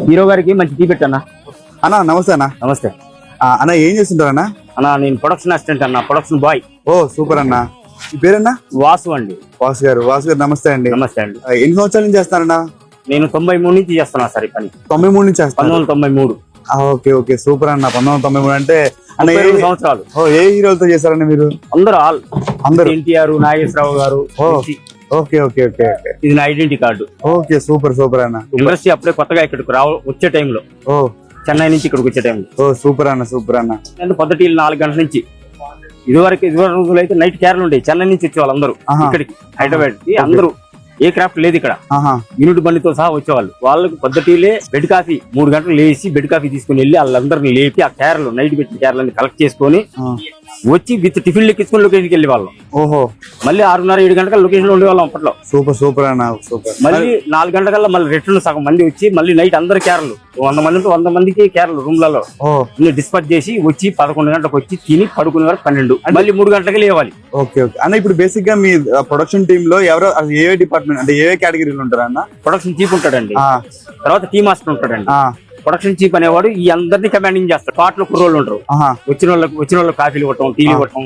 Hero గారికి మంచి tea పెట్టన్నా. అన్నా నమస్తే అన్న. నమస్తే అన్న ఏం చేస్తుంటారు అన్న? అన్నా నేను ప్రొడక్షన్ అసిస్టెంట్ అన్న, ప్రొడక్షన్ బాయ్. ఓ సూపర్ అన్న. ఈ పేరన్నా? వాసు అండి. వాసు గారు నమస్తే అండి. నమస్తే అండి. ఎన్ని సంవత్సరాల నుంచి చేస్తారన్నా? నేను 93 నుంచి చేస్తున్నా సార్ ఈ పని. 93 నుంచి చేస్తాను. 1993. ఓకే ఓకే సూపర్ అన్న. 1993 అంటే అన్న 32 సంవత్సరాలు. ఏ హీరోలతో చేశారన్న మీరు? అందరూ ఎన్టీఆర్, నాగేశ్వరరావు గారు. Okay okay okay okay. ఇది నా identity card. Okay super super అన్న. ఇండస్ట్రీ అప్పుడే కొత్తగా ఇక్కడికి వచ్చే టైంలో, చెన్నై నుంచి ఇక్కడికి వచ్చే టైంలో. ఓ సూపర్ అన్న సూపర్ అన్న. పొద్దుటి 4 గంటల నుంచి ఇదివరకు రోజులు అయితే నైట్ క్యారలు ఉండేవి. చెన్నై నుంచి వచ్చేవాళ్ళు అందరూ ఇక్కడికి, హైదరాబాద్ కి. అందరూ ఏ క్రాఫ్ట్ లేదు ఇక్కడ, యూనిట్ బండితో సహా వచ్చేవాళ్ళు. వాళ్ళకి పొద్దుటీలే బెడ్ కాఫీ 3 గంటలు లేచి బెడ్ కాఫీ తీసుకుని వెళ్ళి వాళ్ళందరినీ లేపి ఆ క్యారలు, నైట్ పెట్టిన క్యారలన్నీ కలెక్ట్ చేసుకొని వచ్చి విత్ టిఫిన్ లెక్కించుకుని లొకేషన్కి వెళ్ళి వాళ్ళం. ఓహో. మళ్ళీ 6:30-7 గంటల లొకేషన్ లో ఉండేవాళ్ళం అప్పట్లో. సూపర్ సూపర్ అన్న సూపర్. మళ్ళీ 4 గంటల మళ్ళీ రిటర్న్ సగం మంది వచ్చి మళ్ళీ నైట్ అందరు క్యారలు 100 మందికి క్యారలు రూమ్లలో డిస్పాచ్ చేసి వచ్చి 11 గంటలకు వచ్చి తిని పడుకునే వరకు 12, మళ్ళీ 3 గంటలకి లేవాలి. ఓకే ఓకే అన్న. ఇప్పుడు బేసిక్ గా మీ ప్రొడక్షన్ టీమ్ లో ఎవరో ఏ డిపార్ట్మెంట్ అంటే ఏ కేటగిరీలు ఉంటారా అన్న? ప్రొడక్షన్ చీఫ్ ఉంటాడండి, తర్వాత టీమ్ మాస్టర్ ఉంటాడండి. ప్రొడక్షన్ చీఫ్ అనేవాడు ఈ అందరినీ కమాండింగ్ చేస్తాడు. పాటలు కుర్రోళ్ళు ఉంటారు. వచ్చిన వాళ్ళకి కాఫీలు ఇవ్వటం, టీలు ఇవ్వటం,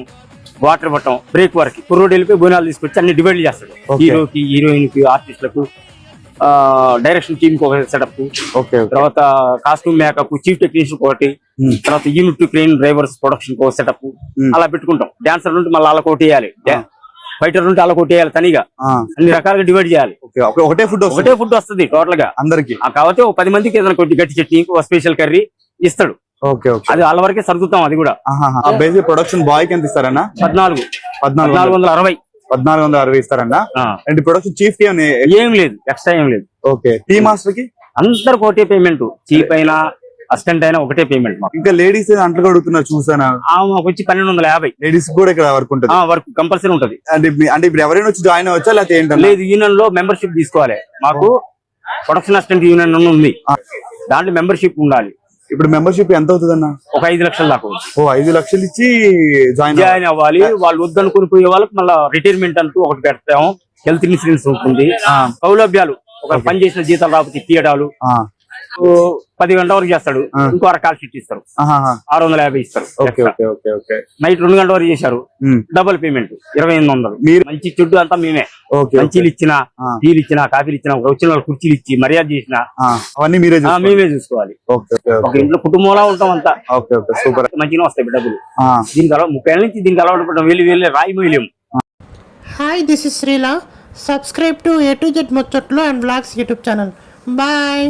వాటర్ ఇవ్వటం, బ్రేక్ వరకు కుర్రోడు వెళ్ళిపోయి బోనాలు తీసుకొచ్చి అన్ని డివైడ్ చేస్తాడు. హీరోకి, హీరోయిన్ కి, ఆర్టిస్టులకు, డైరెక్షన్ టీమ్ కి ఒక సెటప్, తర్వాత కాస్ట్యూమ్ మేకప్, చీఫ్ టెక్నీషియన్ ఒకటి, తర్వాత యూనిట్ క్రెయిన్ డ్రైవర్స్ ప్రొడక్షన్ ఒక సెటప్ అలా పెట్టుకుంటాం. డాన్సర్ నుండి మళ్ళీ అలా కొట్టేయాలి, ఫైటర్ నుండి అలా కొట్టేయాలి, తనిగా అన్ని రకాలుగా డివైడ్ చేయాలి. ఒకటే ఫుడ్ వస్తుంది టోటల్ గా అందరికి. కాబట్టి 10 మందికి ఏదైనా కొద్ది గట్టి చట్నీ, ఒక స్పెషల్ కర్రీ ఇస్తాడు. అది వాళ్ళ వరకే సర్దుతాం. అది కూడా ప్రొడక్షన్ బాయ్ కి ఎంత ఇస్తారన్నా? 1460. 1460 ఇస్తారన్నా. అండ్ ప్రొడక్షన్ చీఫ్ కి ఏం లేదు, ఎక్స్ట్రా ఏం లేదు. ఓకే. టీ మాస్టర్ కి అందరికి ఒకటే పేమెంట్. చీఫ్ అయినా అసిస్టెంట్ అయినా ఒకటే పేమెంట్. ఇంకా లేడీస్ అంట్లో అడుగుతున్నారు చూసాను. మాకు వచ్చి 1250. లేడీస్ కూడా ఇక్కడ వర్క్ ఉంటుంది? వర్క్ కంపల్సరీ ఉంటది. అంటే ఇప్పుడు ఎవరైనా వచ్చి జాయిన్ అవ్వచ్చా లేకపోతే ఏంటంటే? లేదు, యూనియన్ లో మెంబర్షిప్ తీసుకోవాలి. మాకు ప్రొడక్షన్ అసిస్టెంట్ యూనియన్ ఉంది, దాంట్లో మెంబర్షిప్ ఉండాలి. ఇప్పుడు మెంబర్షిప్ ఎంత అవుతుంది అన్న? ఒక 5 లక్షల దాకా. 5 లక్షలు ఇచ్చి జాయిన్ అవ్వాలి. వాళ్ళు వద్దనుకుని పోయే వాళ్ళకి మళ్ళీ రిటైర్మెంట్ అంటూ ఒకటి పెడతాము. హెల్త్ ఇన్సూరెన్స్ ఉంటుంది. సౌలభ్యాలు, ఒక పని చేసిన జీతాలు రాకపోతే తీయడాలు, 10 గంటల వరకు చేస్తాడు, ఇంకో కాల్ షీట్ ఇస్తారు, 650 ఇస్తారు. నైట్ 2 గంటల వరకు చేశారు, డబుల్ పేమెంట్ 2800. మీరు మంచి చెడ్డు అంతా మేమే. మంచీలు ఇచ్చినా, టీలు ఇచ్చినా, కాఫీలు ఇచ్చినా, వచ్చిన వాళ్ళు కుర్చీలు ఇచ్చి మర్యాద చేసినా అవన్నీ మేమే చూసుకోవాలి. ఒక ఇంట్లో కుటుంబంలో ఉంటాం అంతా. మంచిగా వస్తాయి డబ్బులు. దీనికి 30 ఏళ్ళ నుంచి దీనికి అలవాటు పడడం వెళ్ళి రాయి మొయ్యలేము. Hi, this is Sreela. Subscribe to A to Z Muchatlu and Vlogs YouTube channel. Bye.